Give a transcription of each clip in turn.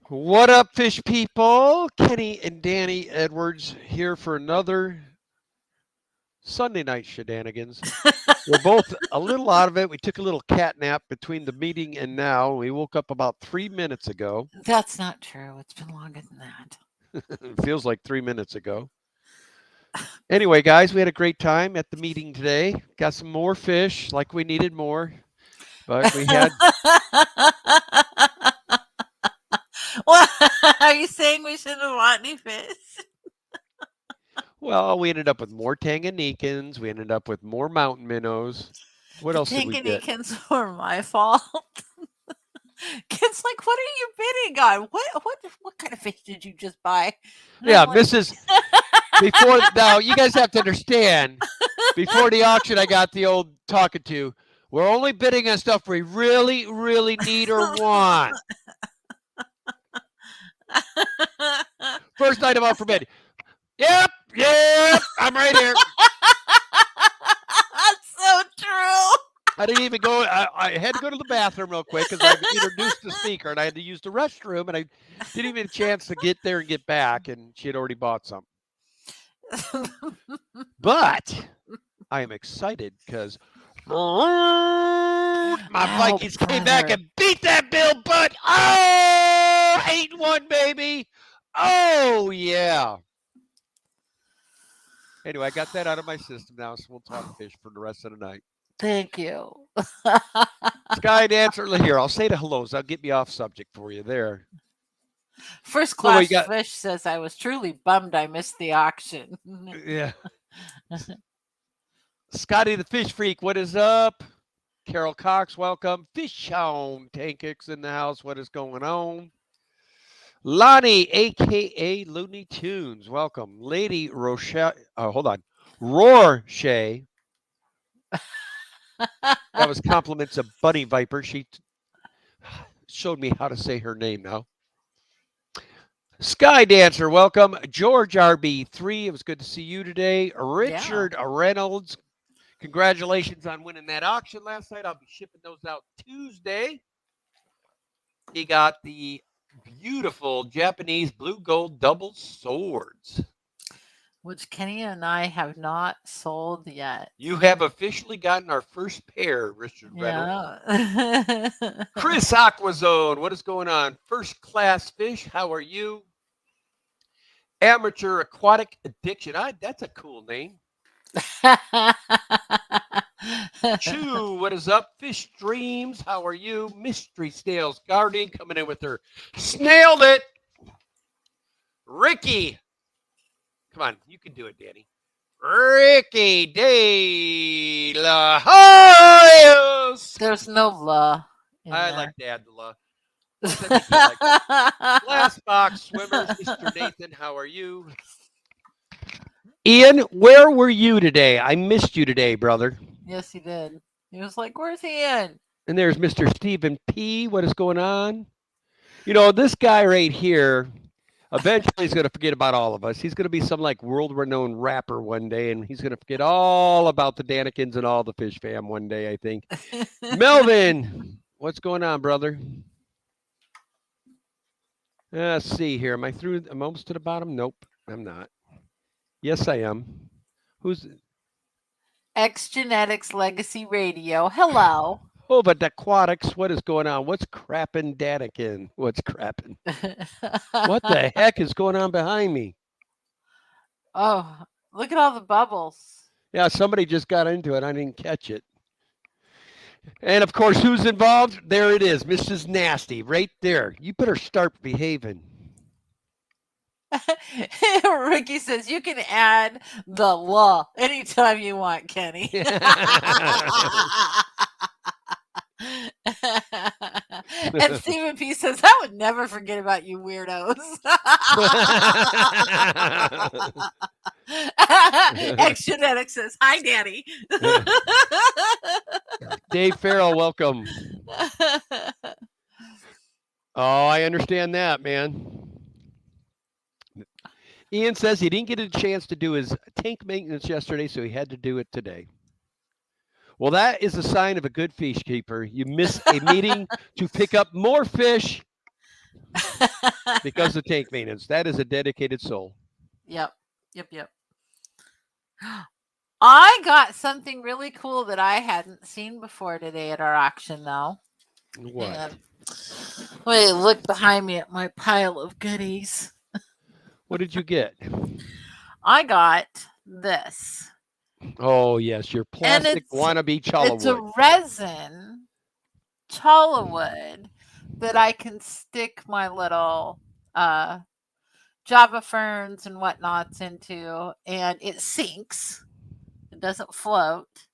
What up, fish people? Kenny and Danny Edwards here for another Sunday night shenanigans. We're both a little out of it. We took a little cat nap between the meeting and now. We woke up about 3 minutes ago. That's not true. It's been longer than that. It feels like 3 minutes ago. Anyway, guys, we had a great time at the meeting today. Got some more fish, like we needed more. But we had, What? Are you saying we shouldn't have bought any fish? well, we ended up with more Tanganyikans. We ended up with more mountain minnows. What The else did we get? Tanganikans were my fault. Kids like, what are you bidding on? What kind of fish did you just buy? And I'm Yeah, like, Mrs. Before now, you guys have to understand. Before the auction, I got the old talking to. We're only bidding on stuff we really, really need or want. First item out for bid. Yep, I'm right here. That's so true. I didn't even go. I had to go to the bathroom real quick because I introduced the speaker and I had to use the restroom and I didn't even get a chance to get there and get back. And she had already bought some. But I am excited because my Vikings came back and beat that Bill Butt. Oh, 8-1, baby. Oh, yeah. Anyway, I got that out of my system now, so we'll talk fish for the rest of the night. Thank you. Sky Dancer, here, I'll say the hellos. I'll get me off subject for you there. First Well, we class got- fish says I was truly bummed I missed the auction. Yeah. Scotty the Fish Freak, what is up? Carol Cox, welcome. Fish Hound Tankix in the house. What is going on? Lonnie, aka Looney Tunes, welcome. Lady Rochelle, hold on. Rorshay. That was compliments of Bunny Viper. She showed me how to say her name now. Sky Dancer, welcome. George RB3, it was good to see you today. Richard Reynolds, congratulations on winning that auction last night. I'll be shipping those out Tuesday. He got the beautiful Japanese blue gold double swords, which Kenny and I have not sold yet. You have officially gotten our first pair, Richard Reynolds. Yeah. Chris Aquazone, what is going on? First Class Fish, how are you? Amateur Aquatic Addiction, that's a cool name. Chew, what is up? Fish Dreams, how are you? Mystery Snails Guardian coming in with her. Snailed it. Ricky. Come on, you can do it, Danny. Ricky De La Hoyos. There's no la. I like to add the la. Last box swimmers, Mr. Nathan, how are you? Ian, where were you today? I missed you today, brother. Yes, he did. He was like, where's Ian? And there's Mr. Stephen P. What is going on? You know, this guy right here, eventually he's going to forget about all of us. He's going to be some like world-renowned rapper one day, and he's going to forget all about the Danikins and all the Fish Fam one day, I think. Melvin, what's going on, brother? Let's see here. Am I through? I'm almost to the bottom? Nope, I'm not. Yes, I am. Who's X Genetics Legacy Radio? Hello. Oh, but Aquatics, what is going on? What's crapping Danikin? What's crapping? What the heck is going on behind me? Oh, look at all the bubbles. Yeah, somebody just got into it. I didn't catch it. And of course, who's involved? There it is, Mrs. Nasty, right there. You better start behaving. Ricky says you can add the la anytime you want, Kenny. And Stephen P says, I would never forget about you weirdos. X Genetics says, hi, Daddy. Dave Farrell, welcome. Oh, I understand that, man. Ian says he didn't get a chance to do his tank maintenance yesterday, so he had to do it today. Well, that is a sign of a good fish keeper. You miss a meeting to pick up more fish. because of tank maintenance. That is a dedicated soul. Yep. I got something really cool that I hadn't seen before today at our auction, though. What? Hang on. Wait, look behind me at my pile of goodies. What did you get? I got this. Oh yes, your plastic wannabe chala It's a wood. resin chala wood that I can stick my little Java ferns and whatnots into, and it sinks. It doesn't float,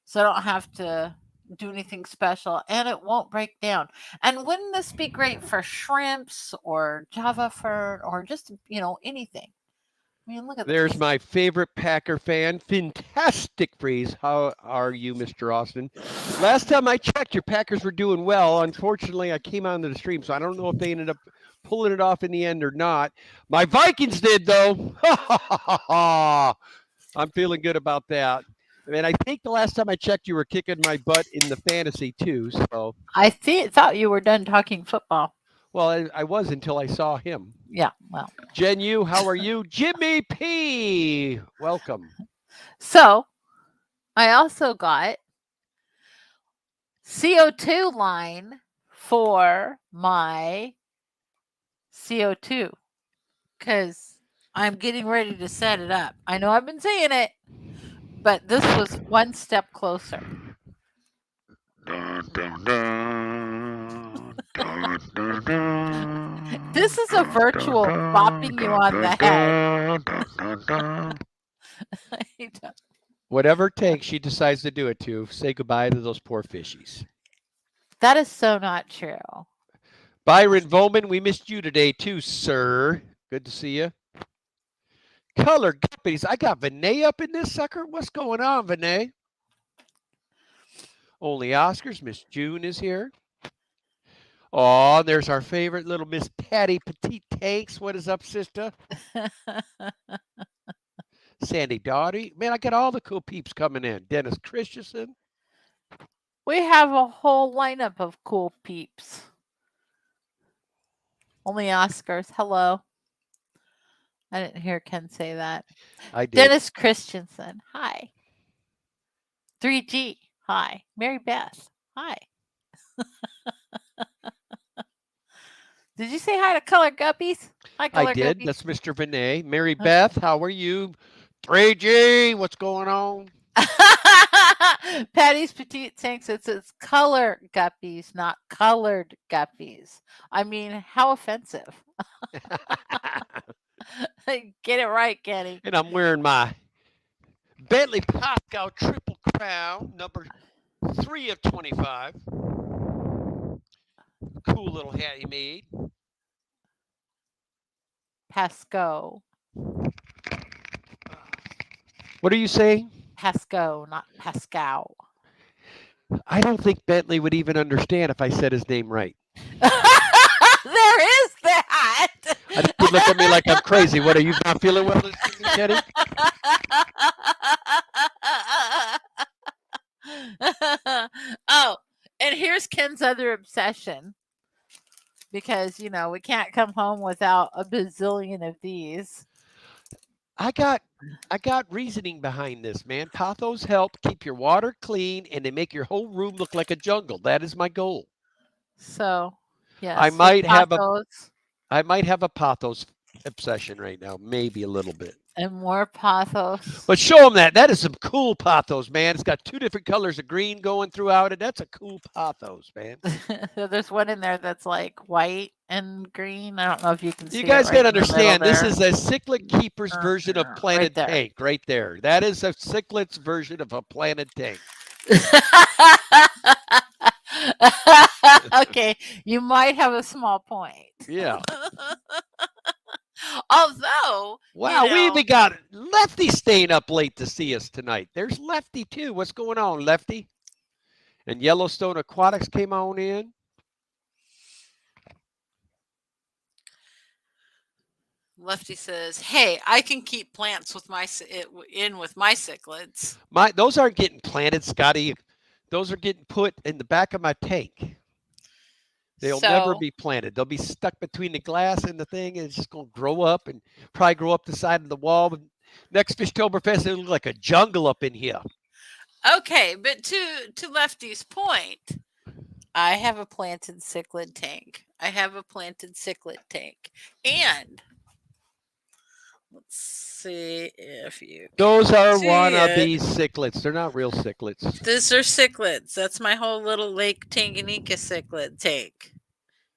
so I don't have to do anything special, and it won't break down. And wouldn't this be great for shrimps or Java fern or just anything? I mean, look at There's this. my favorite Packer fan, Fantastic Freeze. How are you, Mr. Austin? Last time I checked, your Packers were doing well. Unfortunately, I came onto the stream, so I don't know if they ended up pulling it off in the end or not. My Vikings did, though. I'm feeling good about that. And I think the last time I checked, you were kicking my butt in the fantasy too. So I thought you were done talking football. well, I was until I saw him. Yeah, well. Jen Yu, how are you? Jimmy P, welcome. So, I also got CO2 line for my CO2 because I'm getting ready to set it up. I know I've been saying it, but this was one step closer. This is a virtual bopping you on the head. Whatever it takes, she decides to do it to say goodbye to those poor fishies. That is so not true. Byron Voman, we missed you today too, sir. Good to see you. Color guppies. I got Vinay up in this sucker. What's going on, Vinay? Only Oscars. Miss June is here. Oh, there's our favorite little Miss Patty Petite Tanks. What is up, sister? Sandy Dottie. Man, I got all the cool peeps coming in. Dennis Christensen. We have a whole lineup of cool peeps. Only Oscars. Hello. I didn't hear Ken say that. I did. Dennis Christensen. Hi. 3G. Hi. Mary Beth. Hi. Did you say hi to Color Guppies? Hi, Color I did. Guppies. That's Mr. Vinay. Mary Beth, how are you? 3G, what's going on? Patty's Petite Tank says it's color guppies, not colored guppies. I mean, how offensive. Get it right, Kenny. And I'm wearing my Bentley Pascal Triple Crown, number 3 of 25. Cool little hat he made. Pasco. What are you saying? Pasco, not Pascal. I don't think Bentley would even understand if I said his name right. There is that. I think he'd look at me like I'm crazy. What, are you not feeling well this evening, Kenny? Oh, and here's Ken's other obsession. Because, we can't come home without a bazillion of these. I got reasoning behind this, man. Pothos help keep your water clean and they make your whole room look like a jungle. That is my goal. So, yes. I might have a Pothos obsession right now, maybe a little bit. And more Pothos. But show them that. That is some cool Pothos, man. It's got 2 different colors of green going throughout it. That's a cool Pothos, man. So there's one in there that's like white and green. I don't know if you can see it. You guys right got to in the middle understand, this there. is a Cichlid Keeper's version of Planet there. Tank right there. That is a Cichlid's version of a Planet Tank. Okay, you might have a small point. Yeah. Although, Wow, we even got Lefty staying up late to see us tonight. There's Lefty too. What's going on, Lefty? And Yellowstone Aquatics came on in. Lefty says, "Hey, I can keep plants with my cichlids. Those aren't getting planted, Scotty. Those are getting put in the back of my tank. They'll never So be planted. They'll be stuck between the glass and the thing, and it's just going to grow up and probably grow up the side of the wall. But next Fishtoberfest, it'll look like a jungle up in here. okay, but to Lefty's point, I have a planted cichlid tank. And let's see if you Those are see wannabe it. cichlids. They're not real cichlids. These are cichlids. That's my whole little Lake Tanganyika cichlid tank.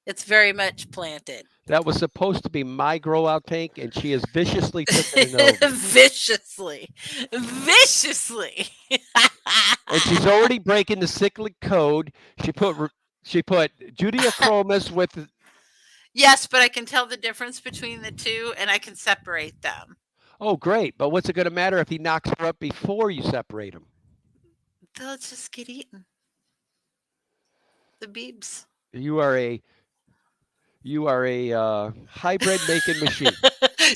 It's very much planted. That was supposed to be my grow out tank, and she has viciously taken it over. Viciously. And she's already breaking the cichlid code. She put Judiochromis with. Yes, but I can tell the difference between the two, and I can separate them. Oh, great! But what's it going to matter if he knocks her up before you separate them? They'll just get eaten. The beebs. You are a hybrid making machine.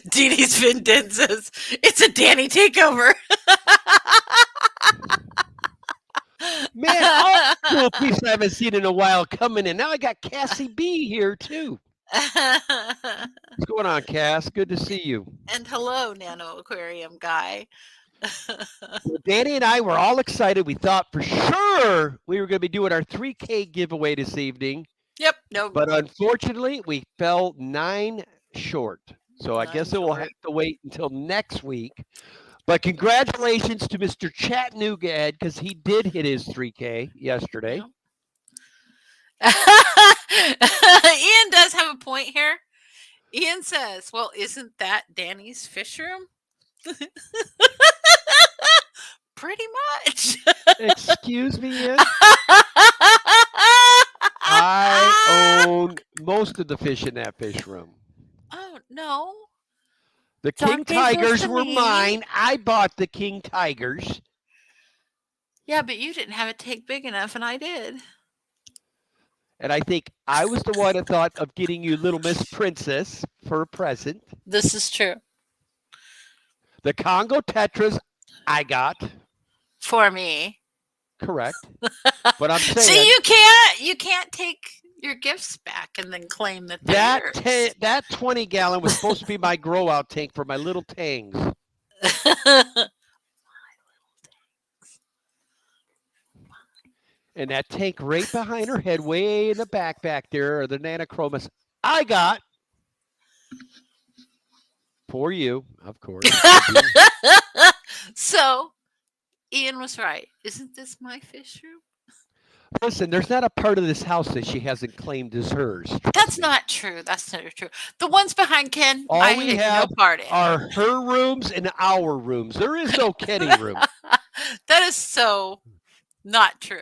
Dee Dee's Vindin says it's a Danny takeover. Man, all cool piece I haven't seen in a while coming in. Now I got Cassie B here too. What's going on, Cass? Good to see you. And hello, Nano Aquarium guy. Well, Danny and I were all excited. We thought for sure we were going to be doing our 3K giveaway this evening. Yep. No. But unfortunately, we fell 9 short. So I guess it will have to wait until next week. But congratulations to Mr. Chattanooga Ed, because he did hit his 3K yesterday. Ian does have a point here. Ian says, well, isn't that Danny's fish room? Pretty much. Excuse me, Ian? I own most of the fish in that fish room. Oh, no. The Talk king business tigers to were me. mine. I bought the king tigers. Yeah, but you didn't have a tank big enough, and I did. And I think I was the one that thought of getting you Little Miss Princess for a present. This is true. The Congo Tetras I got. For me. Correct. But I'm saying See, you can't take your gifts back and then claim that they're yours. that 20-gallon was supposed to be my grow out tank for my little tangs. And that tank right behind her head, way in the back there, are the Nanochromis I got for you, of course. So, Ian was right. Isn't this my fish room? Listen, there's not a part of this house that she hasn't claimed as hers. That's not true. That's not true. The ones behind Ken, All I we had have no part in. are her rooms and our rooms. There is no Kenny room. That is so not true.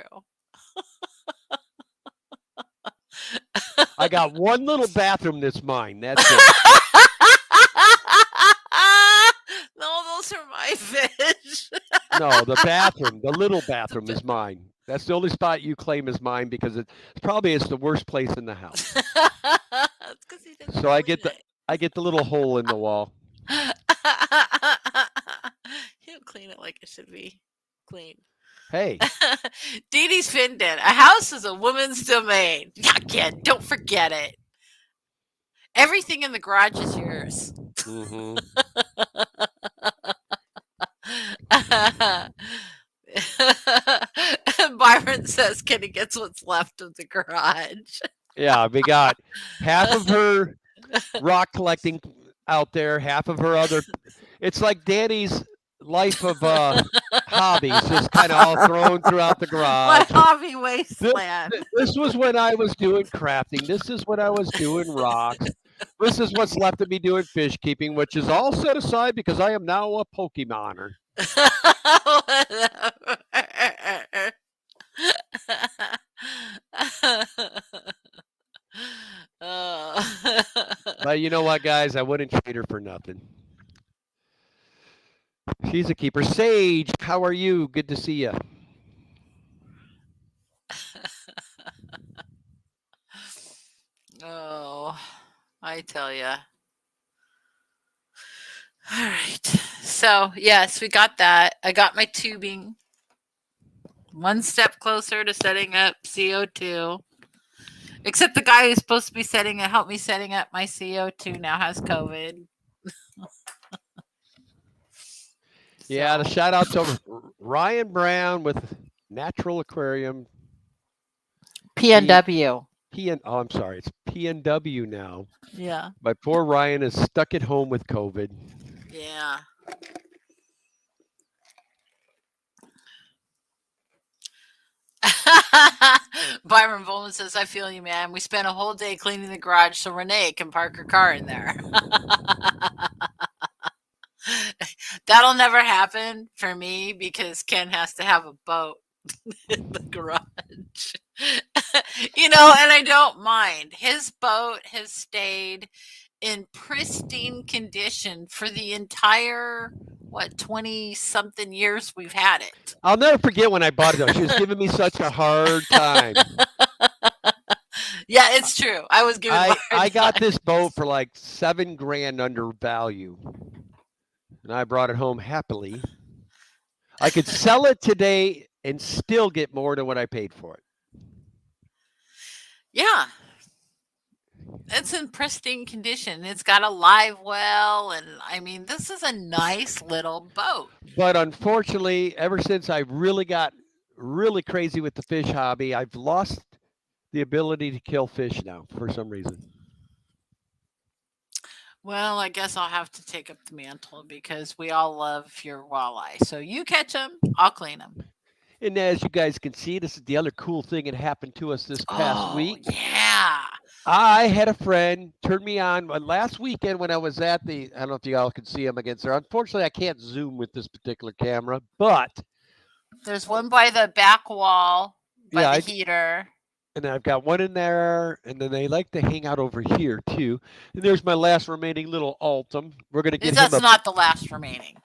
I got one little bathroom that's mine. That's it. No, those are my fish. No, the bathroom, the little bathroom is mine. That's the only spot you claim is mine because it's the worst place in the house. That's 'cause he didn't So I clean get the little hole in the wall. He'll clean it like it should be clean. Hey, Dee Dee's Findin. A house is a woman's domain. Yeah, kid, don't forget it. Everything in the garage is yours. mhm. Byron says Kenny gets what's left of the garage. Yeah, we got half of her rock collecting out there, half of her other. It's like Danny's life of hobbies, just kind of all thrown throughout the My garage. hobby wasteland. This was when I was doing crafting. This is when I was doing rocks. This is what's left of me doing fish keeping, which is all set aside because I am now a Pokemoner. But you know what, guys? I wouldn't trade her for nothing. She's a keeper. Sage, how are you? Good to see you. Oh, I tell ya. All right. So, yes, we got that. I got my tubing. One step closer to setting up CO2. Except the guy who's supposed to be help me setting up my CO2 now has COVID. Yeah, the So shout out to Ryan Brown with Natural Aquarium. PNW. Oh, I'm sorry, it's PNW now. Yeah. My poor Ryan is stuck at home with COVID. Yeah. Byron Bowman says, I feel you, man. We spent a whole day cleaning the garage so Renee can park her car in there. That'll never happen for me because Ken has to have a boat in the garage. And I don't mind. His boat has stayed in pristine condition for the entire 20 something years we've had it. I'll never forget when I bought it though. She was giving me such a hard time. Yeah, it's true. I was giving I got this boat for like $7,000 under value. And I brought it home happily. I could sell it today and still get more than what I paid for it. Yeah. It's in pristine condition. It's got a live well, and I mean, this is a nice little boat. But unfortunately, ever since I really got really crazy with the fish hobby, I've lost the ability to kill fish now for some reason. Well, I guess I'll have to take up the mantle because we all love your walleye. So you catch them, I'll clean them. And as you guys can see, this is the other cool thing that happened to us this past week. Yeah. I had a friend turn me on last weekend when I was at I don't know if you all can see him against there. Unfortunately, I can't zoom with this particular camera, but there's one by the back wall by the heater. And I've got one in there, and then they like to hang out over here too. And there's my last remaining little Altum. We're gonna get him. That's not the last remaining.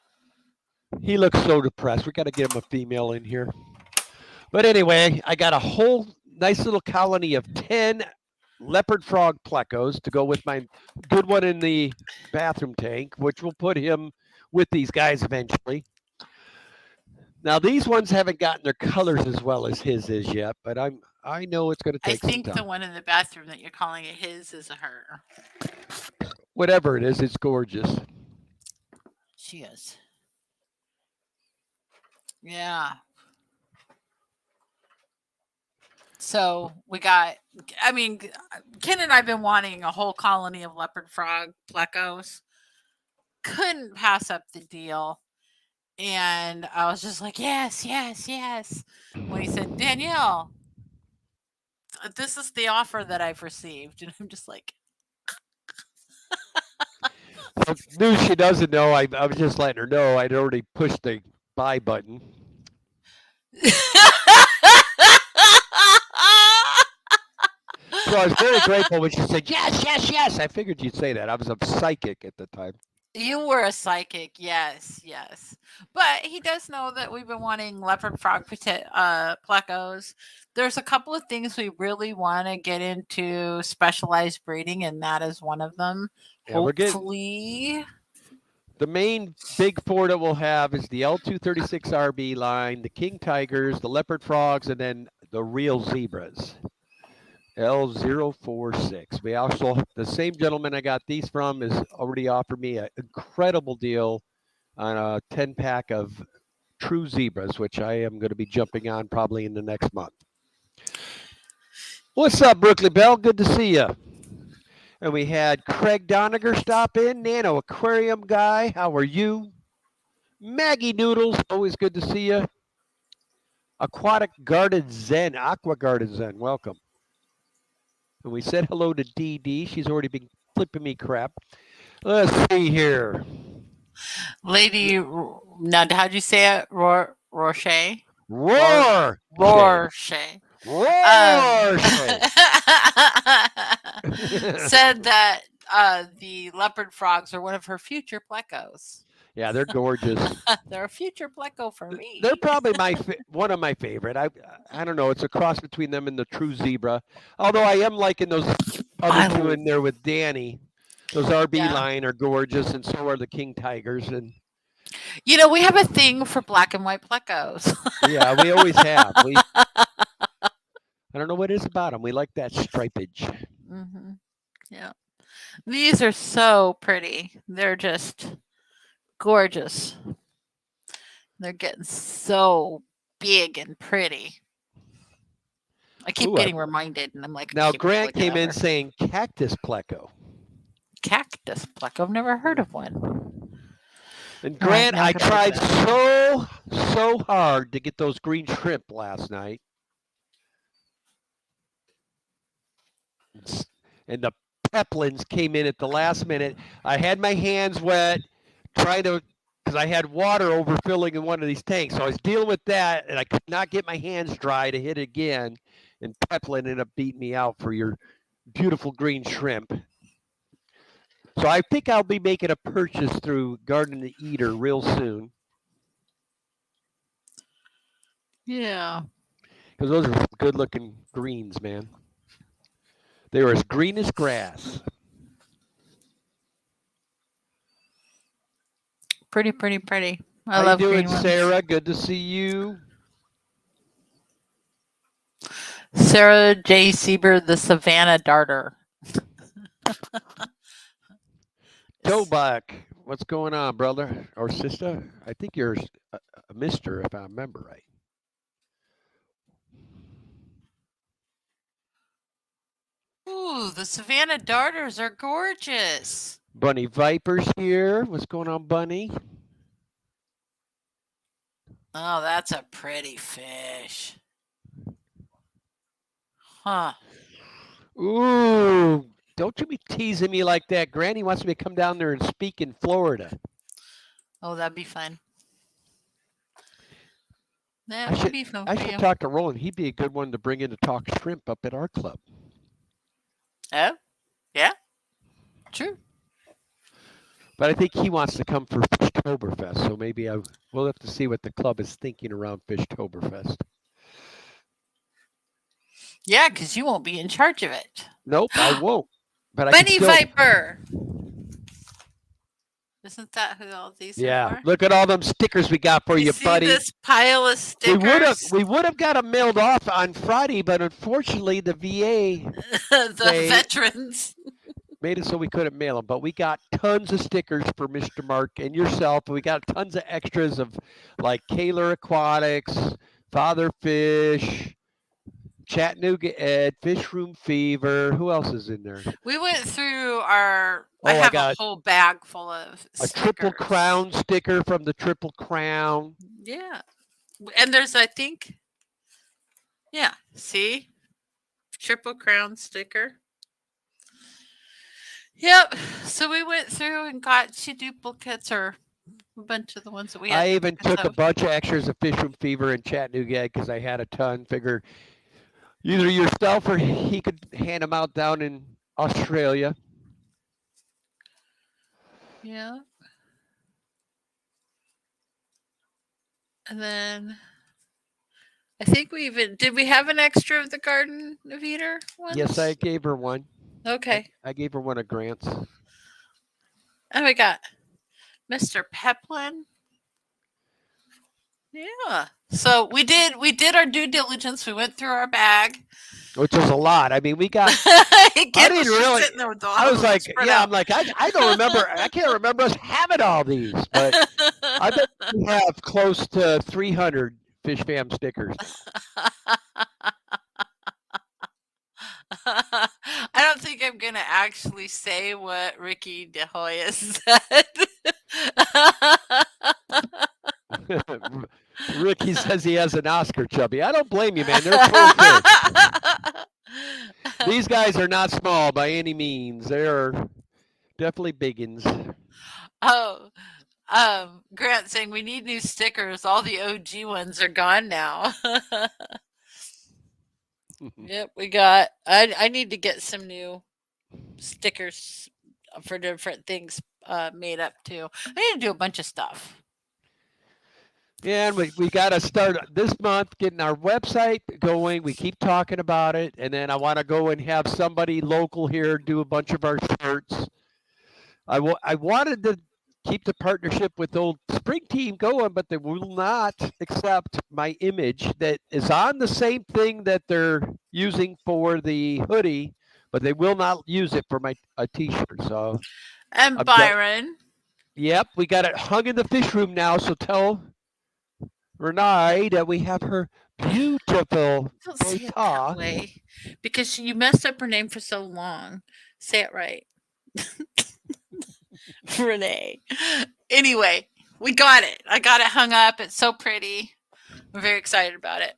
He looks so depressed. We got to get him a female in here. But anyway, I got a whole nice little colony of 10 leopard frog plecos to go with my good one in the bathroom tank, which will put him with these guys eventually. Now these ones haven't gotten their colors as well as his is yet, but I know it's going to take some time. I think the one in the bathroom that you're calling it his is a her. Whatever it is, it's gorgeous. She is. Yeah. So we got, Ken and I have been wanting a whole colony of leopard frog plecos. Couldn't pass up the deal. And I was just like, yes, yes, yes. When he said, Danielle, this is the offer that I've received. And I'm just like. News she doesn't know, I was just letting her know I'd already pushed the buy button. So I was very grateful when she said, yes, yes, yes. I figured you'd say that. I was a psychic at the time. You were a psychic, yes, yes. But he does know that we've been wanting leopard frog plecos. There's a couple of things we really want to get into specialized breeding, and that is one of them. Yeah, hopefully. The main big four that we'll have is the L236RB line, the king tigers, the leopard frogs, and then the real zebras. L046. We also, the same gentleman I got these from has already offered me an incredible deal on a 10-pack of true zebras, which I am going to be jumping on probably in the next month. What's up, Brookley Bell? Good to see you. And we had Craig Doniger stop in, Nano Aquarium guy. How are you? Maggie Noodles, always good to see you. Aquatic Guarded Zen, Aqua Guarded Zen, welcome. And we said hello to DD. She's already been flipping me crap. Let's see here. Lady, now how'd you say it? Rorschach? Rorschach. Said that the leopard frogs are one of her future plecos. Yeah, they're gorgeous. They're a future pleco for me. They're probably one of my favorite. I don't know. It's a cross between them and the true zebra. Although I am liking those other two in there with Danny. Those RB line are gorgeous, and so are the king tigers. And we have a thing for black and white plecos. Yeah, we always have. I don't know what it is about them. We like that stripage. Hmm. Yeah. These are so pretty. They're just gorgeous. They're getting so big and pretty. I keep Ooh, getting reminded, and I'm like, I now keep Grant looking came in over. saying cactus pleco. Cactus pluck. I've never heard of one. And All right, Grant, I never heard of tried that. so hard to get those green shrimp last night. And the peplins came in at the last minute. I had my hands wet trying to, because I had water overfilling in one of these tanks. So I was dealing with that, and I could not get my hands dry to hit it again. And peplin ended up beating me out for your beautiful green shrimp. So I think I'll be making a purchase through Garden to Eater real soon, Yeah. because those are good looking greens, man. They were as green as grass. Pretty, pretty, pretty. I How you love doing, green ones. Sarah? Good to see you. Sarah J. Sieber, the Savannah Darter. Tobak, what's going on, brother or sister? I think you're a mister, if I remember right. Ooh, the Savannah Darters are gorgeous. Bunny Viper's here. What's going on, Bunny? Oh, that's a pretty fish. Huh. Ooh, don't you be teasing me like that. Granny wants me to come down there and speak in Florida. Oh, that'd be fun. I That would should be fun I for should you. talk to Roland. He'd be a good one to bring in to talk shrimp up at our club. Oh, yeah. True. But I think he wants to come for Fishtoberfest, so maybe we'll have to see what the club is thinking around Fishtoberfest. Yeah, because you won't be in charge of it. Nope, I won't. But I can Bunny still. Viper. Isn't that who all these are Yeah, for? look at all them stickers we got for you, see buddy. this pile of stickers? We would have got them mailed off on Friday, but unfortunately the VA The veterans. made it so we couldn't mail them. But we got tons of stickers for Mr. Mark and yourself. We got tons of extras of like Kaler Aquatics, Father Fish, Chattanooga Ed, Fish Room Fever. Who else is in there? We went through our. Oh, I I have got a whole bag full of a stickers. Triple Crown sticker from the Triple Crown. Yeah. And there's, I think, yeah, see? Triple Crown sticker. Yep. So we went through and got 2 duplicates or a bunch of the ones that we had. I even duplicates took a of. bunch of extras of Fish Room Fever and Chattanooga because I had a ton. Figure either yourself or he could hand them out down in Australia. Yeah. And then I think we even did we have an extra of the Garden of Eater ones? Yes, I gave her one. Okay. I gave her one of Grant's. And we got Mr. Peplin. Yeah. So we did our due diligence. We went through our bag. Which was a lot. I mean, we got. I didn't really. I was like, yeah, I'm like, I don't remember. I can't remember us having all these, but I bet we have close to 300 Fish Fam stickers. I don't think I'm gonna actually say what Ricky De Hoya said. Ricky says he has an Oscar chubby. I don't blame you, man. They're cool fish. These guys are not small by any means. They are definitely biggins. Oh, Grant saying we need new stickers. All the OG ones are gone now. Yep, we got. I need to get some new stickers for different things made up too. I need to do a bunch of stuff. Yeah, and we got to start this month getting our website going. We keep talking about it, and then I want to go and have somebody local here do a bunch of our shirts. I wanted to keep the partnership with Old Spring Team going, but they will not accept my image that is on the same thing that they're using for the hoodie, but they will not use it for my a t-shirt. So And I'm just, Byron, yep, we got it hung in the fish room now. So tell Renee that we have her beautiful don't say it that data. way because you messed up her name for so long. Say it right. Renee. Anyway, we got it. I got it hung up. It's so pretty. I'm very excited about it.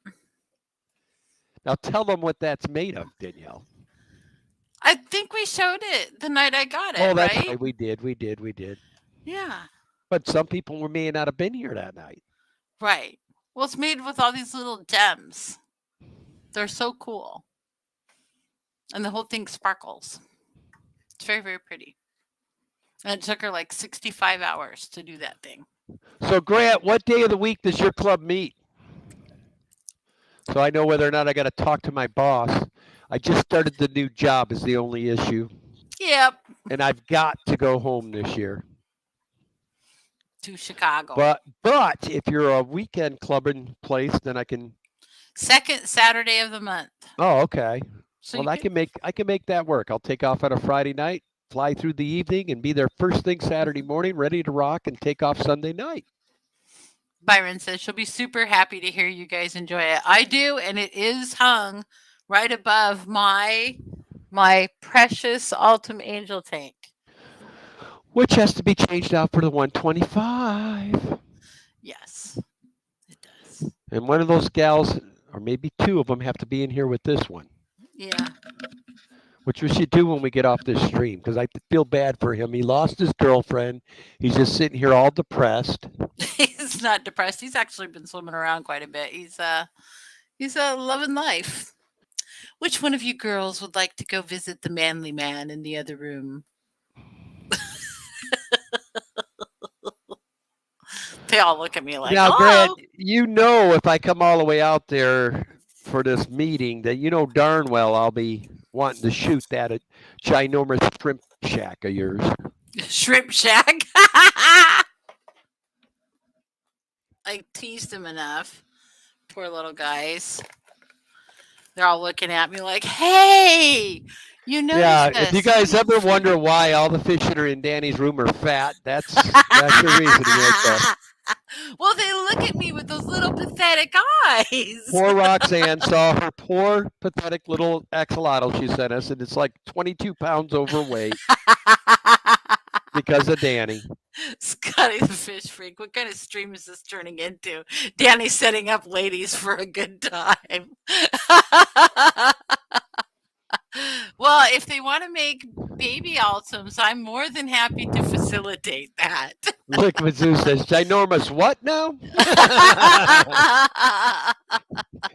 Now tell them what that's made of, Danielle. I think we showed it the night I got it, Oh, that's right? right. We did. Yeah, But some people may not have been here that night. right. Well, it's made with all these little gems. They're so cool. And the whole thing sparkles. It's very, very pretty. And it took her like 65 hours to do that thing. So, Grant, what day of the week does your club meet? So I know whether or not I got to talk to my boss. I just started the new job is the only issue. Yep. And I've got to go home this year. To Chicago. But if you're a weekend clubbing place, then I can. Second Saturday of the month. Oh, okay. So well, I can make that work. I'll take off on a Friday night, fly through the evening, and be there first thing Saturday morning, ready to rock, and take off Sunday night. Byron says she'll be super happy to hear you guys enjoy it. I do, and it is hung right above my precious Ultim Angel tank. Which has to be changed out for the 125. Yes, it does. And one of those gals, or maybe two of them, have to be in here with this one. Yeah. Which we should do when we get off this stream, because I feel bad for him. He lost his girlfriend. He's just sitting here all depressed. He's not depressed. He's actually been swimming around quite a bit. He's loving life. Which one of you girls would like to go visit the manly man in the other room? They all look at me like, now, oh. Grant, you know if I come all the way out there for this meeting that you know darn well I'll be wanting to shoot that ginormous shrimp shack of yours. Shrimp shack? I teased him enough. Poor little guys. They're all looking at me like, hey, you know. Yeah, if you guys ever wonder why all the fish that are in Danny's room are fat, that's the reason right there. Well, they look at me with those little pathetic eyes. Poor Roxanne saw her poor, pathetic little axolotl she sent us, and it's like 22 pounds overweight because of Danny. Scotty the fish freak. What kind of stream is this turning into? Danny setting up ladies for a good time. Well, if they want to make baby Ultims, I'm more than happy to facilitate that. Look, Mizzou says, ginormous what now?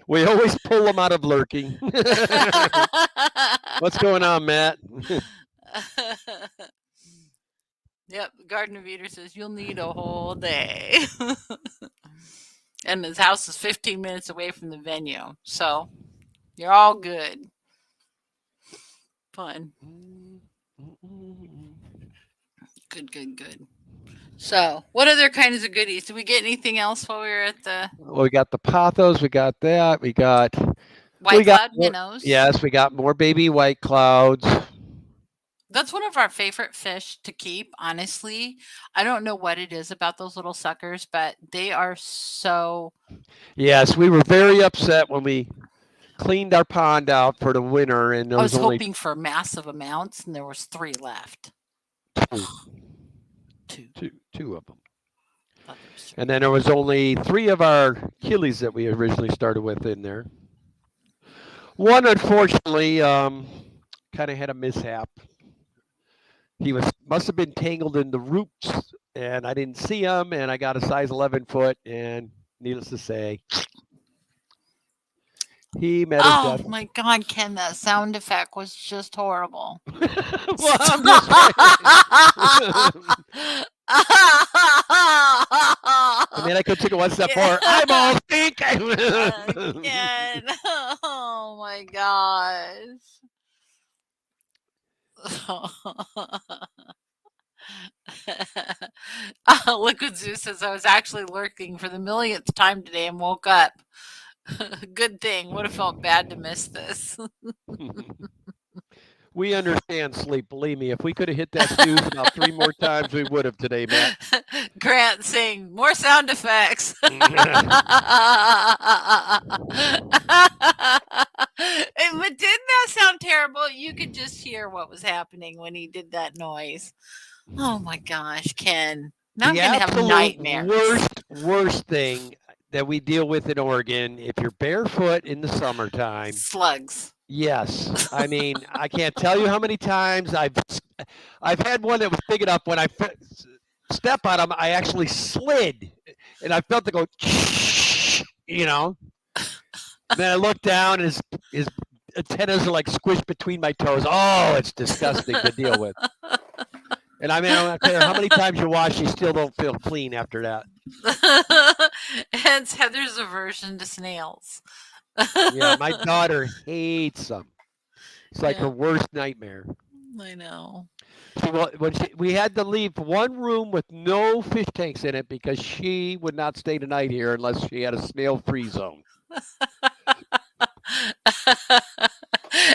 We always pull them out of lurking. What's going on, Matt? Yep, Garden of Eden says, you'll need a whole day. And his house is 15 minutes away from the venue. So you're all good. Fun. Good. So, what other kinds of goodies? Did we get anything else while we were at the? Well, we got the pothos. We got that. We got white cloud minnows. Yes, we got more baby white clouds. That's one of our favorite fish to keep, honestly. I don't know what it is about those little suckers, but they are so. Yes, we were very upset when we cleaned our pond out for the winter, and there I was only hoping for massive amounts, and there was 3 left. Two of them. And then there was only 3 of our killies that we originally started with in there. One, unfortunately, kind of had a mishap. He must have been tangled in the roots, and I didn't see him, and I got a size 11 foot, and needless to say, he met his death. Oh my God, Ken, that sound effect was just horrible. Well, I'm just I mean, I could take it one step forward. I'm all stink. Ken. Oh my gosh. Liquid Zoo says I was actually lurking for the millionth time today and woke up. Good thing. Would have felt bad to miss this. We understand sleep. Believe me, if we could have hit that snooze about 3 more times, we would have today, Matt. Grant saying more sound effects. But didn't that sound terrible? You could just hear what was happening when he did that noise. Oh my gosh, Ken. Now I'm The going to have absolute nightmares. worst thing that we deal with in Oregon, if you're barefoot in the summertime, Slugs. yes. I mean, I can't tell you how many times I've had one that was big enough when I step on them, I actually slid, and I felt it go, you know. Then I look down, and his antennas are like squished between my toes. Oh, it's disgusting to deal with. And I mean, I don't care how many times you wash, you still don't feel clean after that. Hence Heather's aversion to snails. Yeah, my daughter hates them. It's like her worst nightmare. I know. So we had to leave one room with no fish tanks in it because she would not stay the night here unless she had a snail-free zone.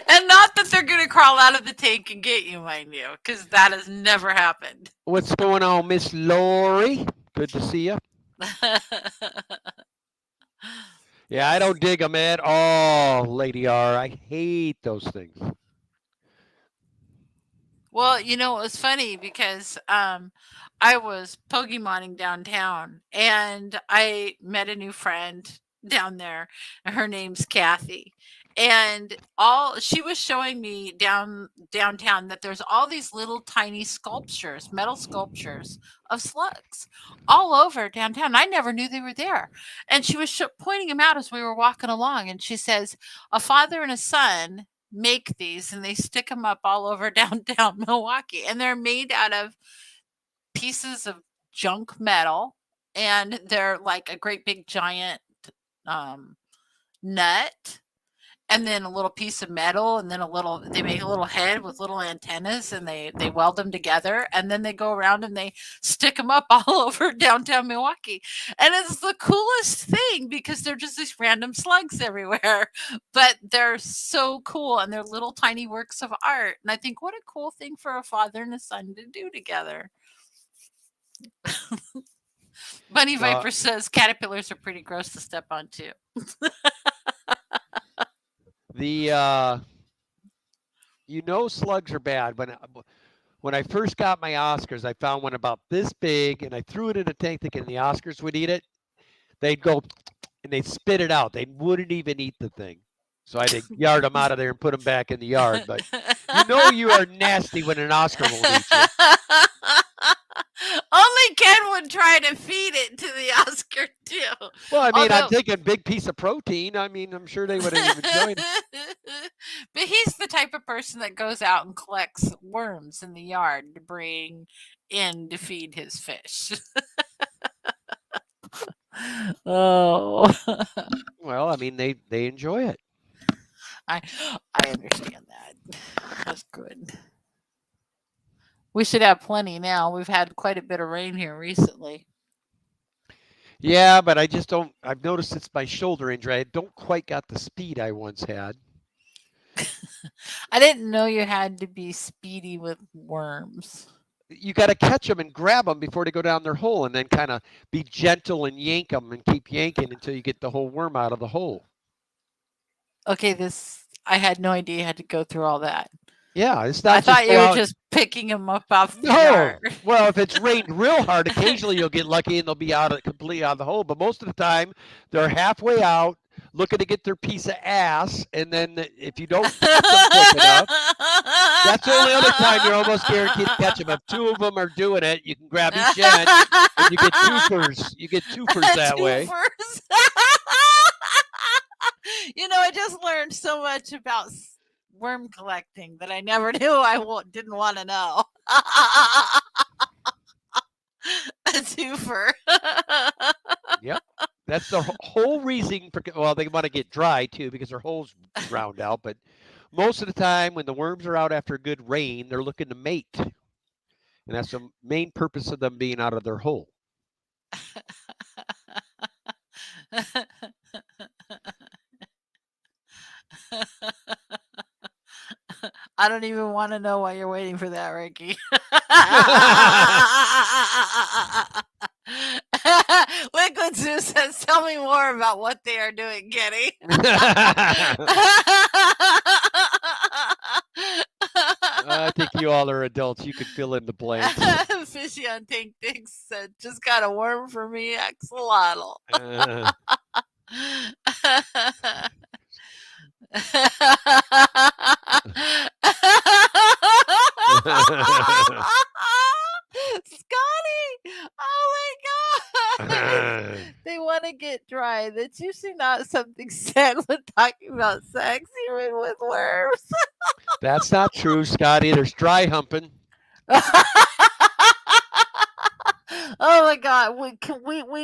And not that they're going to crawl out of the tank and get you, mind you, because that has never happened. What's going on, Miss Lori? Good to see you. Yeah, I don't dig them at all, Lady R. I hate those things. Well, you know, it was funny because I was Pokemoning downtown and I met a new friend down there. And her name's Kathy. And she was showing me downtown that there's all these little tiny sculptures, metal sculptures of slugs all over downtown. I never knew they were there. And she was pointing them out as we were walking along. And she says, a father and a son make these and they stick them up all over downtown Milwaukee. And they're made out of pieces of junk metal. And they're like a great big giant nut. And then a little piece of metal, and then they make a little head with little antennas, and they weld them together, and then they go around and they stick them up all over downtown Milwaukee. And it's the coolest thing because they're just these random slugs everywhere, but they're so cool, and they're little tiny works of art. And I think, what a cool thing for a father and a son to do together. Bunny Viper says caterpillars are pretty gross to step on too. Slugs are bad. When I first got my Oscars, I found one about this big, and I threw it in a tank thinking the Oscars would eat it. They'd go and they'd spit it out. They wouldn't even eat the thing. So I had to yard them out of there and put them back in the yard. But you are nasty when an Oscar won't eat you. Only Ken would try to feed it to the Oscar too. Well, I mean, I'm taking a big piece of protein. I mean, I'm sure they would have enjoyed it. But he's the type of person that goes out and collects worms in the yard to bring in to feed his fish. Oh. Well, I mean, they enjoy it. I understand that. That's good. We should have plenty now. We've had quite a bit of rain here recently. Yeah, but I just don't. I've noticed it's my shoulder injury. I don't quite got the speed I once had. I didn't know you had to be speedy with worms. You got to catch them and grab them before they go down their hole, and then kind of be gentle and yank them and keep yanking until you get the whole worm out of the hole. Okay, I had no idea you had to go through all that. Yeah, it's not. I thought you were just picking them up off the yard. Well, if it's rained real hard, occasionally you'll get lucky and they'll be completely out of the hole. But most of the time, they're halfway out, looking to get their piece of ass, and then if you don't catch them quick enough, that's the only other time you're almost guaranteed to catch them. If two of them are doing it, you can grab each end, and you get twofers. You get twofers that way. I just learned so much about worm collecting that I never knew I didn't want to know. A twofer. Yep. That's the whole reason. Well, they want to get dry too because their holes drowned out. But most of the time when the worms are out after a good rain, they're looking to mate. And that's the main purpose of them being out of their hole. I don't even want to know why you're waiting for that, Ricky. Liquid Zoo says, "Tell me more about what they are doing, Kenny." I think you all are adults. You could fill in the blanks. Fishy on Tank Dicks said, "Just got a worm for me, axolotl." Scotty! Oh my god! They want to get dry. That's usually not something said when talking about sex, even with worms. That's not true, Scotty. There's dry humping. Oh my god, we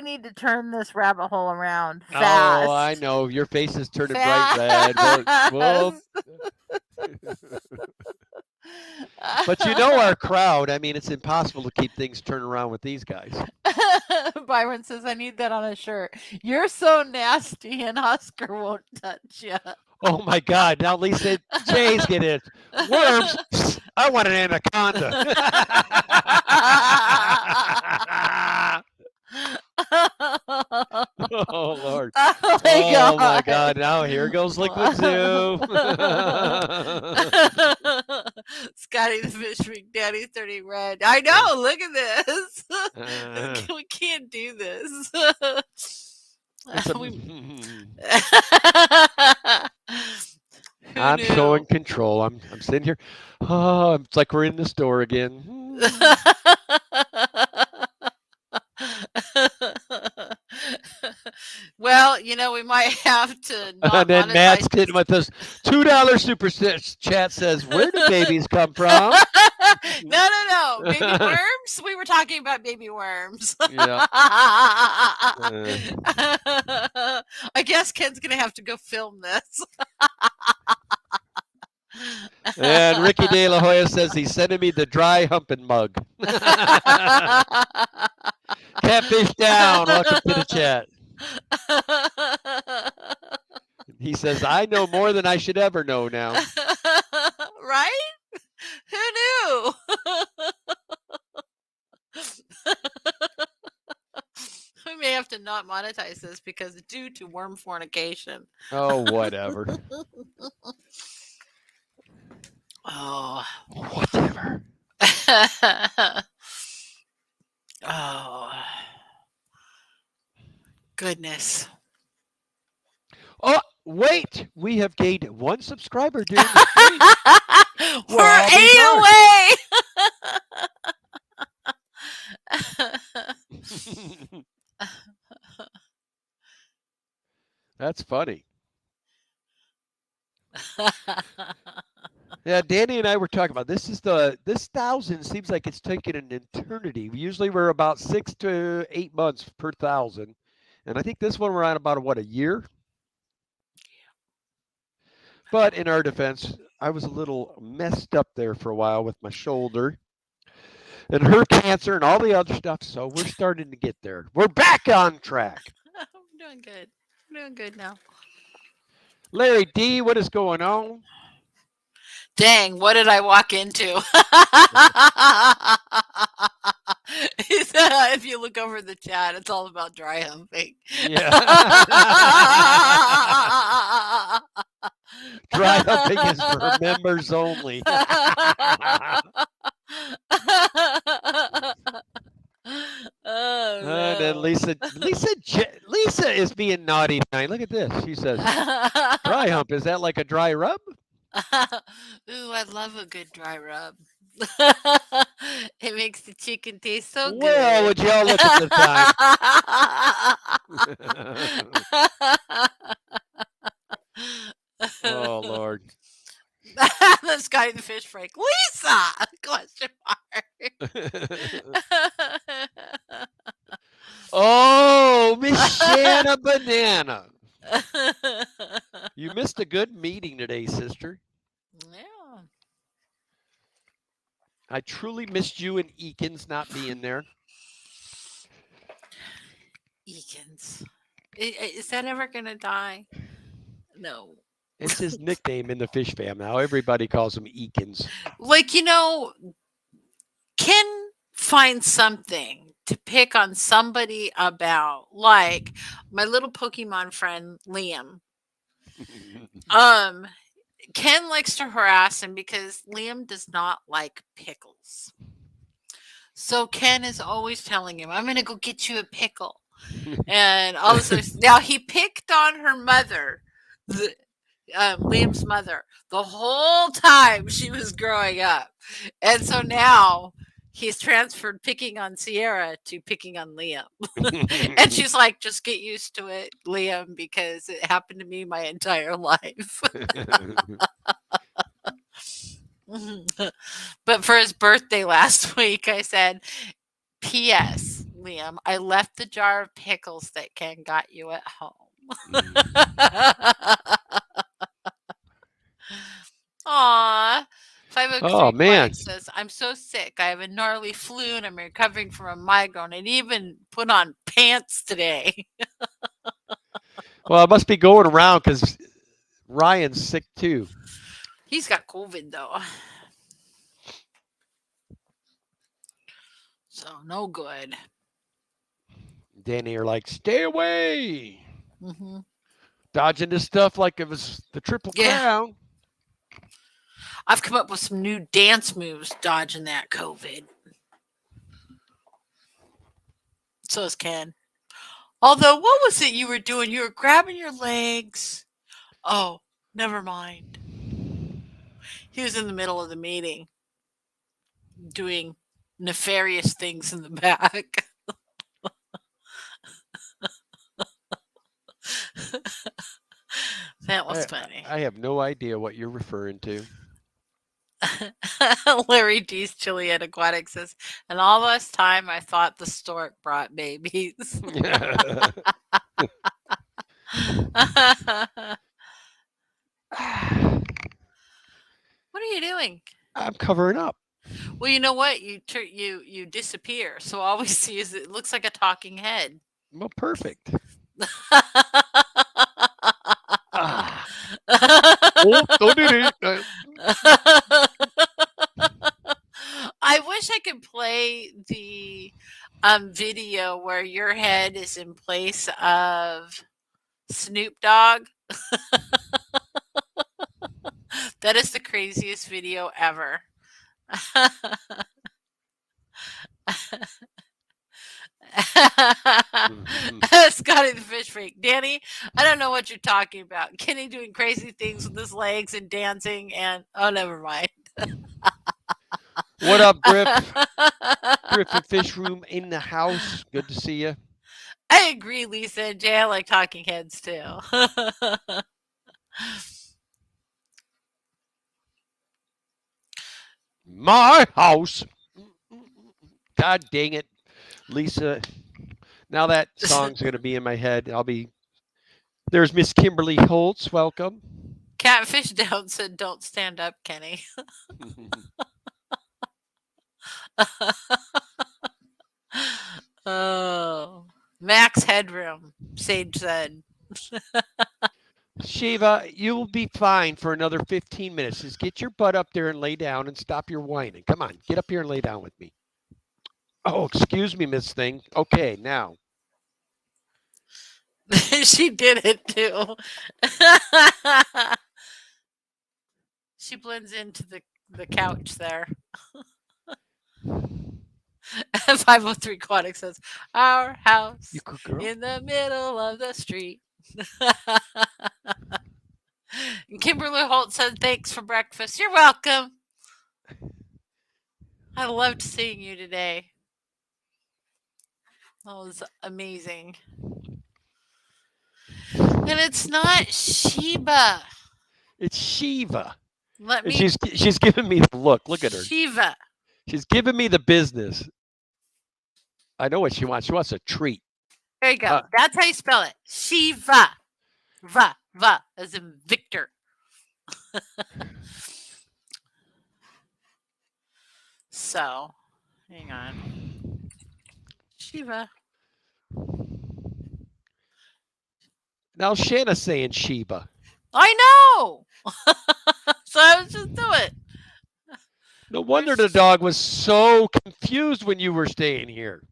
need to turn this rabbit hole around fast. Oh, I know. Your face is turning bright red. Well, but you know our crowd. I mean, it's impossible to keep things turned around with these guys. Byron says, "I need that on a shirt. You're so nasty, and Oscar won't touch you." Oh my God! Now Lisa J's get it. Worms. I want an anaconda. Oh Lord! Oh my god! Oh my God! Now here goes Liquid Zoo. Scotty the Fish Freak Daddy's turning red. I know. Look at this. We can't do this. I'm so in control. I'm sitting here. Oh, it's like we're in the store again. Well, you know, we might have to not And then monetize Matt's this. getting with us. $2 super chat says, "Where do babies come from?" No. Baby worms? We were talking about baby worms. Yeah. I guess Ken's going to have to go film this. And Ricky De La Hoya says he's sending me the dry humping mug. Catfish down. Welcome to the chat. He says, "I know more than I should ever know now." Right? Who knew? We may have to not monetize this because due to worm fornication. Oh, whatever. Oh. Whatever. Oh. Goodness. Oh, wait. We have gained 1 subscriber during the stream. We're 8 away. That's funny. Yeah, Danny and I were talking about this 1,000 seems like it's taken an eternity. Usually we're about 6 to 8 months per 1,000. And I think this one we're on about a year. But in our defense, I was a little messed up there for a while with my shoulder and her cancer and all the other stuff. So we're starting to get there. We're back on track. I'm doing good. I'm doing good now. Larry D, what is going on? Dang, what did I walk into? He said, if you look over the chat, it's all about dry humping. Yeah. Dry humping is for members only. Oh, no. And then Lisa is being naughty tonight. Look at this. She says, "Dry hump, is that like a dry rub?" Ooh, I love a good dry rub. It makes the chicken taste so good. Well, would y'all look at the time? Oh Lord. The Scotty the Fish Freak. Lisa! Question mark. Oh, Miss Shanna Banana. You missed a good meeting today, sister. Yeah. I truly missed you and Eakins not being there. Eakins. Is that ever gonna die? No. It's his nickname in the fish fam now. Everybody calls him Eakins. Like, Ken finds something to pick on somebody about. Like my little Pokemon friend Liam. Ken likes to harass him because Liam does not like pickles. So Ken is always telling him, "I'm gonna go get you a pickle." And all of a sudden, now he picked on her mother, Liam's mother, the whole time she was growing up. And so now he's transferred picking on Sierra to picking on Liam. And she's like, just get used to it, Liam, because it happened to me my entire life. But for his birthday last week, I said, P.S. Liam, I left the jar of pickles that Ken got you at home. Aw. 503 Oh man. says, I'm so sick. I have a gnarly flu and I'm recovering from a migraine and even put on pants today. Well, it must be going around because Ryan's sick too. He's got COVID though. So no good. Danny are like, stay away. Mm-hmm. Dodging this stuff like it was the Triple Crown. I've come up with some new dance moves dodging that COVID. So is Ken. Although, what was it you were doing? You were grabbing your legs. Oh, never mind. He was in the middle of the meeting doing nefarious things in the back. That was funny. I have no idea what you're referring to. Larry D's Chili and Aquatic says, and all this time I thought the stork brought babies. What are you doing? I'm covering up. Well, you know what? You disappear, so all we see is it looks like a talking head. Well, perfect. Oh, don't do it. I wish I could play the video where your head is in place of Snoop Dogg. That is the craziest video ever. Scotty the fish freak. Danny, I don't know what you're talking about. Kenny doing crazy things with his legs and dancing and oh, never mind. What up, Griff? Griffin Fish Room in the house. Good to see you. I agree, Lisa and Jay. I like talking heads too. My house. God dang it, Lisa. Now that song's going to be in my head. There's Miss Kimberly Holtz. Welcome. Catfish Down said, don't stand up, Kenny. Oh, Max Headroom, Sage said. Shiva, you'll be fine for another 15 minutes. Just get your butt up there and lay down and stop your whining. Come on, get up here and lay down with me. Oh, excuse me, Miss Thing. Okay, now. She did it too. She blends into the couch there. 503 Aquatic says, our house in the middle of the street. Kimberly Holt said, thanks for breakfast. You're welcome. I loved seeing you today. That was amazing. And it's not Sheba. It's Shiva. Let me. She's giving me the look. Look at her. Shiva. She's giving me the business. I know what she wants. She wants a treat. There you go. That's how you spell it. Shiva. Va as in Victor. So, hang on. Shiva. Now Shanna's saying Sheba. I know. So I was just doing it. No wonder the dog was so confused when you were staying here.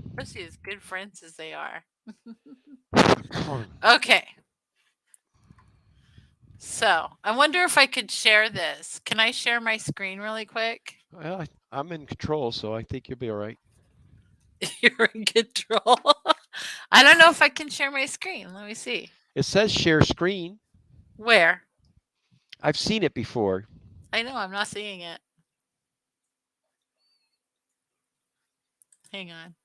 Especially as good friends as they are. Okay. So I wonder if I could share this. Can I share my screen really quick? Well, I'm in control, so I think you'll be all right. You're in control. I don't know if I can share my screen. Let me see. It says share screen. Where? I've seen it before. I know, I'm not seeing it. Hang on.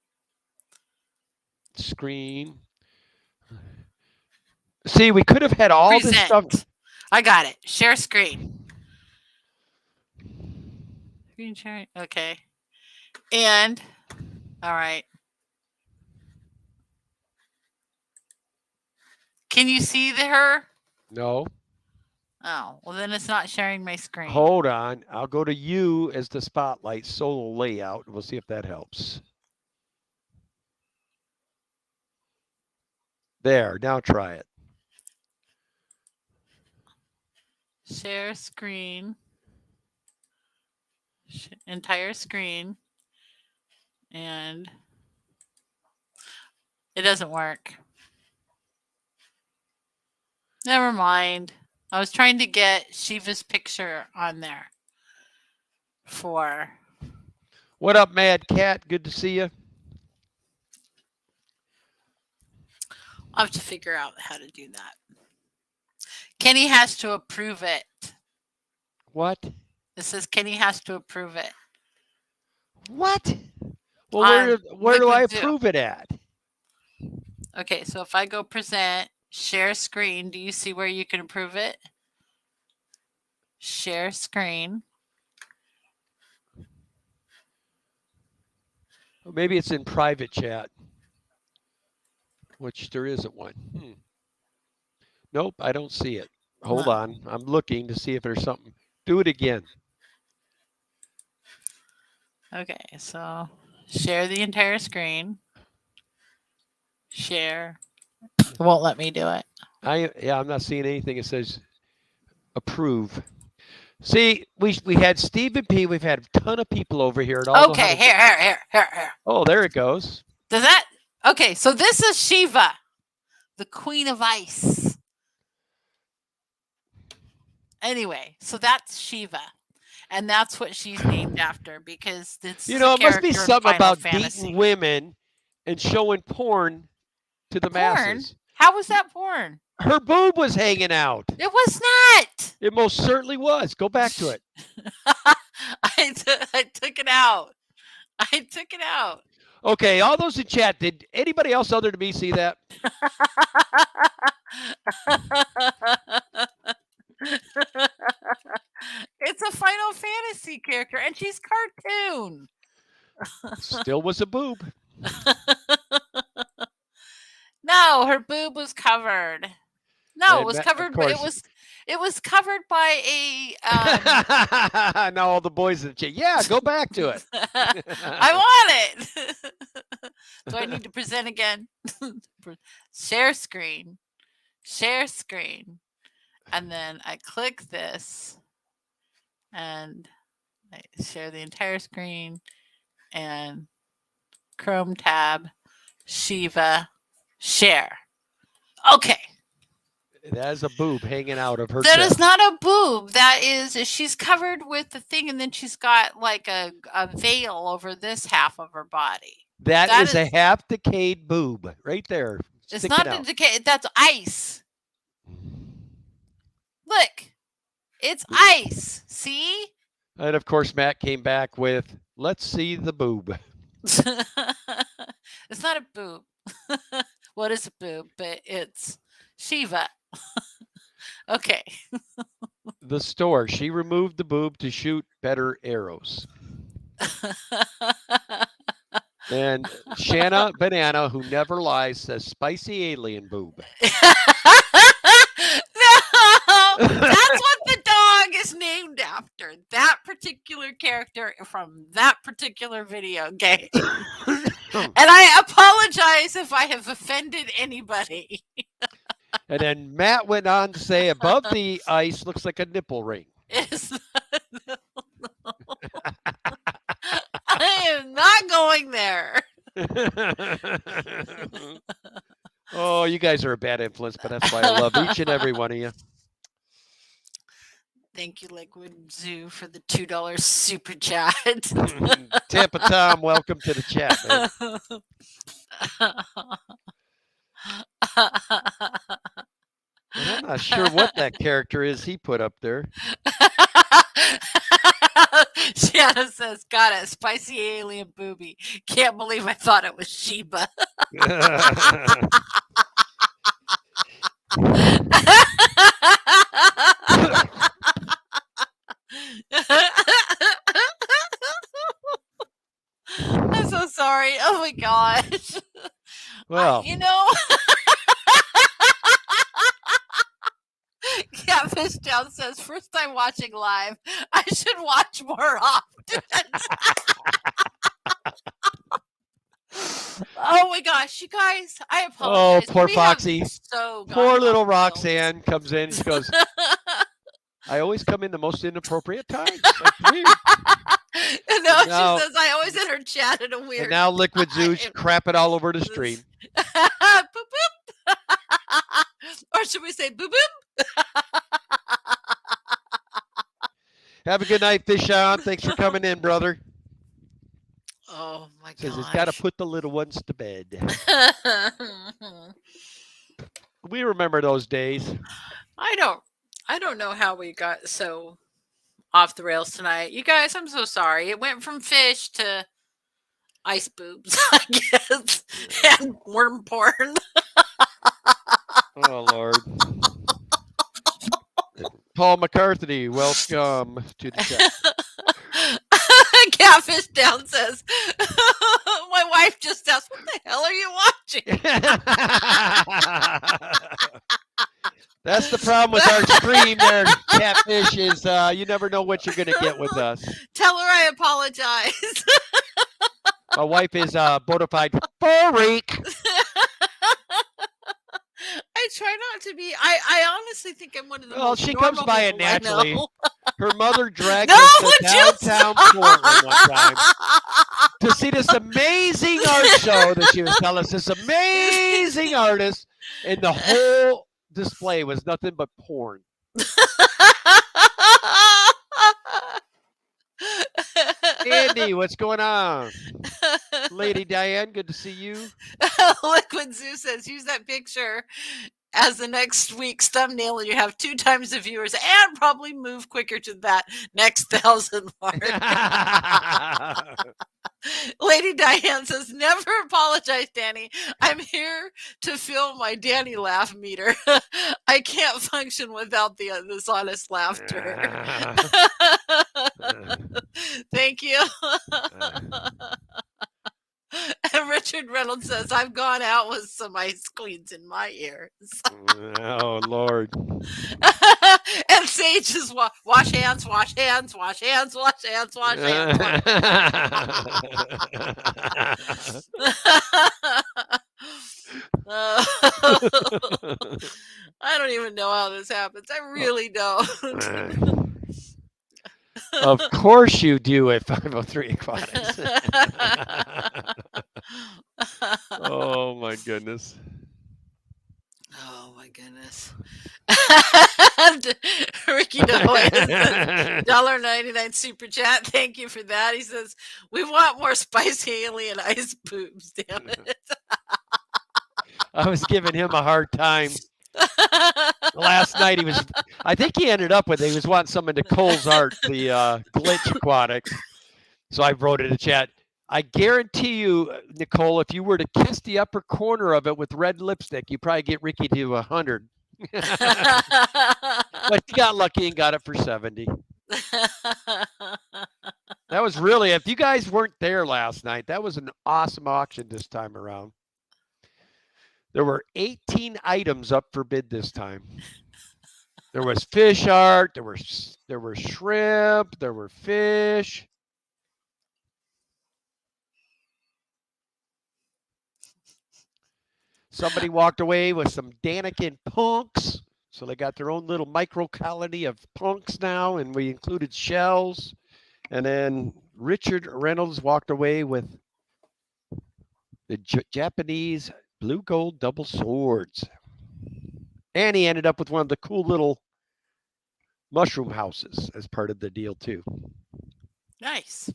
Screen. See, we could have had all this stuff. Present. I got it. Share screen. Screen sharing. Okay. And, all right. Can you see her? No. Oh, well, then it's not sharing my screen. Hold on. I'll go to you as the spotlight solo layout, and we'll see if that helps. There. Now try it. Share screen. Entire screen. And it doesn't work. Never mind. I was trying to get Shiva's picture on there for. What up, Mad Cat? Good to see you. I'll have to figure out how to do that. Kenny has to approve it. What? It says Kenny has to approve it. What? Well, where do I Liquid Zoo. approve it at? Okay, so if I go present, share screen, do you see where you can approve it? Share screen. Or maybe it's in private chat, which there isn't one. Nope, I don't see it. Hold on. I'm looking to see if there's something. Do it again. Okay, so share the entire screen. Share. It won't let me do it. I'm not seeing anything that says approve. See, we had Stephen P. We've had a ton of people over here. Okay, here. Oh, there it goes. Does that? Okay, so this is Shiva, the Queen of Ice. Anyway, so that's Shiva. And that's what she's named after because it's it must be something about beating women and showing porn to the masses. How was that porn? Her boob was hanging out. It was not. It most certainly was. Go back to it. I took it out. I took it out. Okay, all those in chat, did anybody else other than me see that? It's a Final Fantasy character, and she's cartoon. Still was a boob. No, her boob was covered. No, it was covered. But it was covered by a. Now all the boys in the chat. Yeah, go back to it. I want it. Do I need to present again? Share screen. Share screen. And then I click this and I share the entire screen and Chrome tab, Shiva, share. Okay. That is a boob hanging out of her That chest. is not a boob. That is, she's covered with the thing and then she's got like a veil over this half of her body. That is a half decayed boob right there. It's not a decay. That's ice. Look, it's ice. See? And of course, Matt came back with, let's see the boob. It's not a boob. What is a boob? But it's Shiva. Okay. The store. She removed the boob to shoot better arrows. And Shanna Banana, who never lies, says spicy alien boob. No, that's what the dog is named after. That particular character character from that particular video game. And I apologize if I have offended anybody. And then Matt went on to say, above the ice looks like a nipple ring. I am not going there. Oh, you guys are a bad influence, but that's why I love each and every one of you. Thank you, Liquid Zoo, for the $2 super chat. Tampa Tom, welcome to the chat, man. And I'm not sure what that character is he put up there. Shanna says, got it, spicy alien booby. Can't believe I thought it was Sheba. I'm so sorry. Oh my gosh. Well, you know, Catfish Down says, first time watching live. I should watch more often. Oh my gosh, you guys, I apologize. oh, poor Foxy. So poor little Roxanne comes in. She goes, I always come in the most inappropriate times. Like, weird. No, now, she says, I always enter chat in a weird. And now Liquid Zoo's crapping all over the stream. Boop, boop. Or should we say boop boop? Have a good night, Fish On. Thanks for coming in, brother. Oh my god. Says it's got to put the little ones to bed. We remember those days. I don't know how we got so off the rails tonight. You guys, I'm so sorry. It went from fish to ice boobs, I guess, and worm porn. Oh, Lord. Paul McCarthy, welcome to the chat. Catfish Down says, my wife just asked, what the hell are you watching? That's the problem with our stream there, Catfish, is you never know what you're going to get with us. Tell her I apologize. My wife is a bona fide freak. I try not to be. I honestly think I'm one of the most she comes by it naturally. Her mother dragged us to downtown Portland one time to see this amazing art show that she was telling us. This amazing artist, and the whole display was nothing but porn. Andy, what's going on? Lady Diane, good to see you. Liquid Zoo says, use that picture as the next week's thumbnail and you have 2 times the viewers and probably move quicker to that next 1,000 mark. Lady Diane says, never apologize, Danny. I'm here to fill my Danny laugh meter. I can't function without this honest laughter. Thank you. And Richard Reynolds says, I've gone out with some ice queens in my ears. Oh, Lord. And Sage is wash hands, wash hands, wash hands, wash hands, wash hands. I don't even know how this happens. I really don't. Of course you do at 503 Aquatics. Oh, my goodness. Oh, my goodness. Ricky Noah $1.99 super chat. Thank you for that. He says, we want more spicy alien ice boobs, damn it. I was giving him a hard time. Last night I think he ended up with, he was wanting some of Nicole's art, the Glitch Aquatics. So I wrote in the chat, I guarantee you, Nicole, if you were to kiss the upper corner of it with red lipstick, you probably get Ricky to 100. But you got lucky and got it for 70. That was really, if you guys weren't there last night, that was an awesome auction this time around. There were 18 items up for bid this time. There was fish art, there were shrimp, there were fish. Somebody walked away with some Daniken punks. So they got their own little micro colony of punks now, and we included shells. And then Richard Reynolds walked away with the Japanese blue gold double swords. And he ended up with one of the cool little mushroom houses as part of the deal, too. Nice.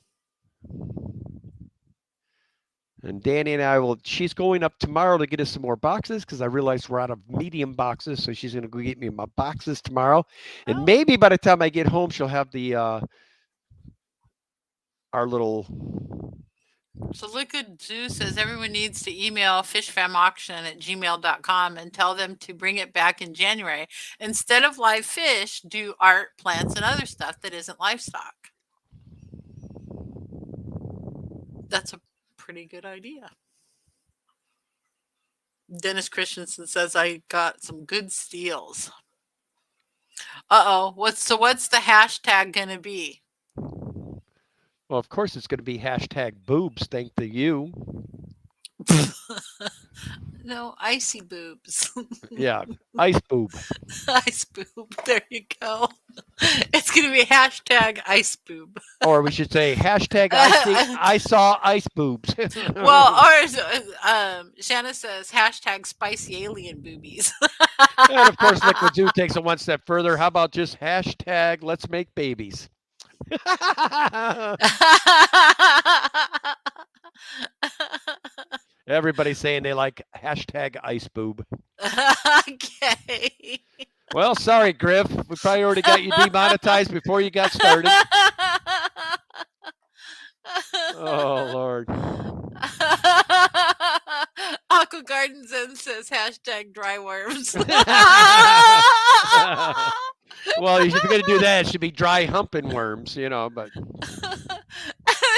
And Danny and I she's going up tomorrow to get us some more boxes because I realized we're out of medium boxes. So she's going to go get me my boxes tomorrow. And maybe by the time I get home, she'll have the, our little. So Liquid Zoo says everyone needs to email fishfamauction@gmail.com and tell them to bring it back in January. Instead of live fish, do art, plants, and other stuff that isn't livestock. That's a pretty good idea. Dennis Christensen says I got some good steals. What's the hashtag gonna be? Well, of course it's going to be #boobs. Thank to you. No, icy boobs. Yeah, ice boob. Ice boob. There you go. It's going to be #ice boob. Or we should say I saw ice boobs. Well, or Shanna says #spicy alien boobies. And of course, Liquid Zoo takes it one step further. How about just #let's make babies? Everybody's saying they like #ice boob. Okay. Well, sorry, Griff. We probably already got you demonetized before you got started. Oh, Lord. Aqua Garden Zen says #dry worms. Well, if you're going to do that, it should be dry humping worms, but.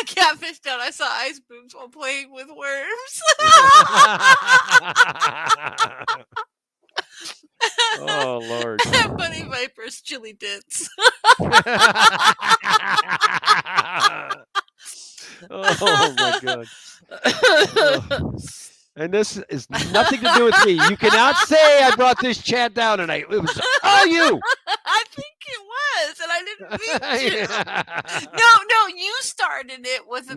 Catfish down. I saw ice boobs while playing with worms. Oh, Lord. Bunny Vipers chili dits. Oh, my God. Oh. And this is nothing to do with me. You cannot say I brought this chat down tonight. It was all you. I think it was, and I didn't mean to. No, you started it with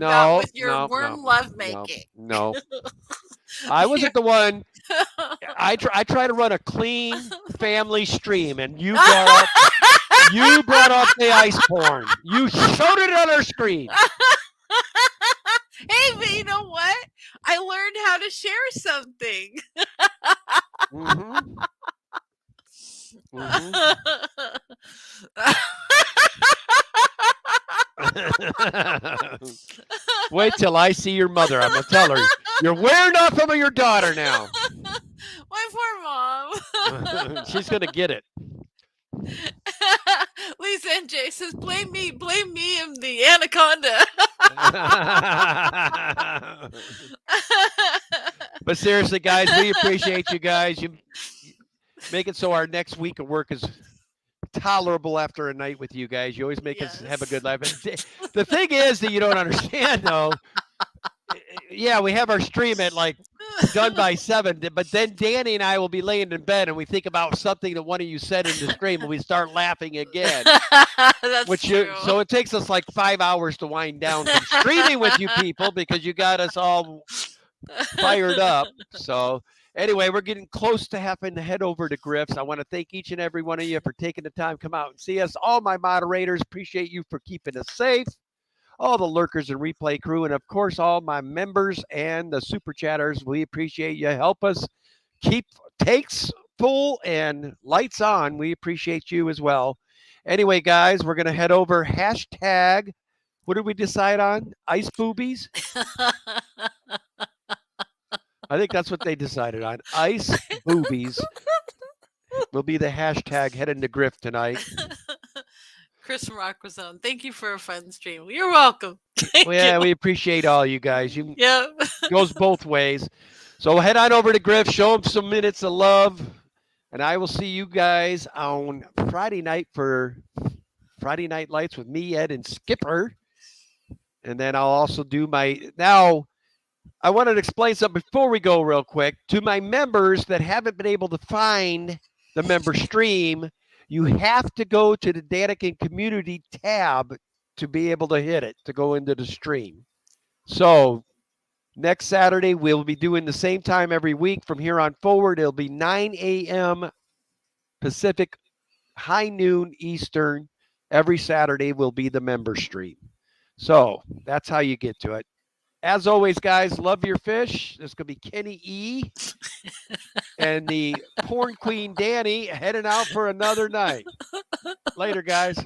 your worm love making. No. I wasn't the one. I try to run a clean family stream, and you brought up the ice porn. You showed it on our screen. Hey, but you know what? I learned how to share something. Mm-hmm. Mm-hmm. Wait till I see your mother. I'm going to tell her, you're wearing off some of your daughter now. My poor mom. She's going to get it. Lisa and Jay says, blame me, I'm the anaconda. But seriously, guys, we appreciate you guys. You make it so our next week of work is tolerable after a night with you guys. You always make us have a good life. The thing is that you don't understand, though. Yeah, we have our stream at done by 7, but then Danny and I will be laying in bed and we think about something that one of you said in the stream and we start laughing again. That's true. So it takes us 5 hours to wind down from streaming with you people because you got us all fired up. So anyway, we're getting close to having to head over to Griff's. I want to thank each and every one of you for taking the time to come out and see us. All my moderators, appreciate you for keeping us safe. All the lurkers and replay crew, and of course, all my members and the super chatters. We appreciate you. Help us keep takes full and lights on. We appreciate you as well. Anyway, guys, we're going to head over #. What did we decide on? Ice boobies? I think that's what they decided on. Ice boobies will be the hashtag heading to Griff tonight. Chris from Aquazone, thank you for a fun stream. You're welcome. We appreciate all you guys. Yeah. Goes both ways. So head on over to Griff, show them some minutes of love, and I will see you guys on Friday night for Friday Night Lights with me, Ed, and Skipper. And then I'll also do I wanted to explain something before we go real quick. To my members that haven't been able to find the member stream, you have to go to the Daniken Community tab to be able to hit it, to go into the stream. So next Saturday, we'll be doing the same time every week. From here on forward, it'll be 9 a.m. Pacific, high noon Eastern. Every Saturday will be the member stream. So that's how you get to it. As always, guys, love your fish. This is going to be Kenny E. and the porn queen, Danny, heading out for another night. Later, guys.